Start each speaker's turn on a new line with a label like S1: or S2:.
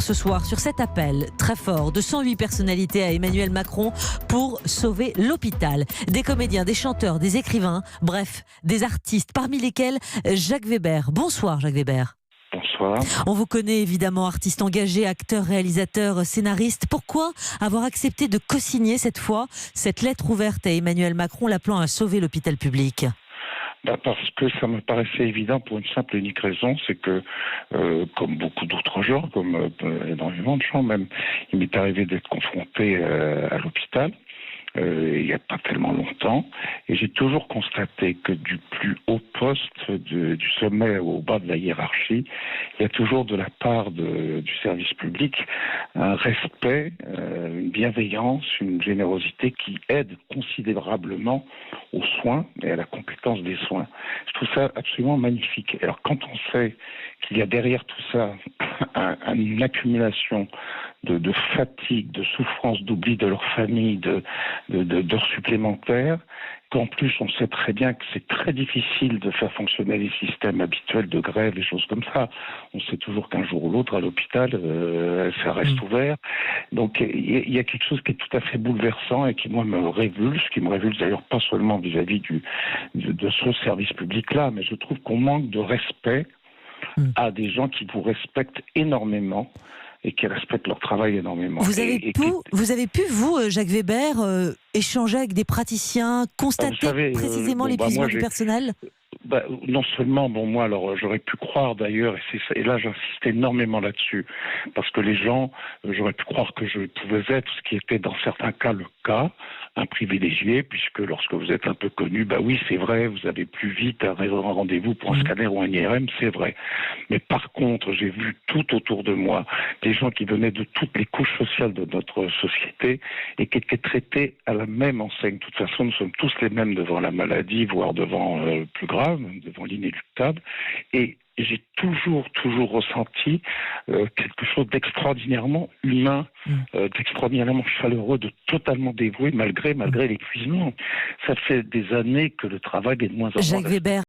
S1: ce soir sur cet appel très fort de 108 personnalités à Emmanuel Macron pour sauver l'hôpital. Des comédiens, des chanteurs, des écrivains, bref, des artistes, parmi lesquels Jacques Weber. Bonsoir Jacques Weber.
S2: Bonsoir.
S1: On vous connaît évidemment, artiste engagé, acteur, réalisateur, scénariste. Pourquoi avoir accepté de co-signer cette fois cette lettre ouverte à Emmanuel Macron l'appelant à sauver l'hôpital public ?
S2: Parce que ça me paraissait évident pour une simple et unique raison, c'est que, comme beaucoup d'autres gens, comme énormément de gens même, il m'est arrivé d'être confronté à l'hôpital. Il n'y a pas tellement longtemps, et j'ai toujours constaté que du plus haut poste, du sommet au bas de la hiérarchie, il y a toujours de la part du service public un respect, une bienveillance, une générosité qui aide considérablement aux soins et à la compétence des soins. Je trouve ça absolument magnifique. Alors quand on sait qu'il y a derrière tout ça une accumulation de fatigue, de souffrance, d'oubli de leur famille, d'heures supplémentaires, qu'en plus on sait très bien que c'est très difficile de faire fonctionner les systèmes habituels de grève, les choses comme ça. On sait toujours qu'un jour ou l'autre à l'hôpital, ça reste ouvert. Donc il y a quelque chose qui est tout à fait bouleversant et qui moi me révulse, d'ailleurs pas seulement vis-à-vis de ce service public-là, mais je trouve qu'on manque de respect à des gens qui vous respectent énormément et qui respectent leur travail énormément.
S1: Vous avez pu, vous, Jacques Weber, échanger avec des praticiens, constater précisément l'épuisement du personnel ?
S2: Non seulement, moi, alors j'aurais pu croire d'ailleurs, et là j'insiste énormément là-dessus, parce que les gens, j'aurais pu croire que je pouvais être, ce qui était dans certains cas le cas, un privilégié, puisque lorsque vous êtes un peu connu, oui c'est vrai, vous avez plus vite un rendez-vous pour un scanner ou un IRM, c'est vrai. Mais par contre, j'ai vu tout autour de moi des gens qui venaient de toutes les couches sociales de notre société et qui étaient traités à la même enseigne. De toute façon, nous sommes tous les mêmes devant la maladie, voire devant plus grave, devant l'inéluctable. Et j'ai toujours ressenti quelque chose d'extraordinairement humain, d'extraordinairement chaleureux, de totalement dévoué, malgré l'épuisement. Ça fait des années que le travail est de moins en moins...
S1: Jacques Weber.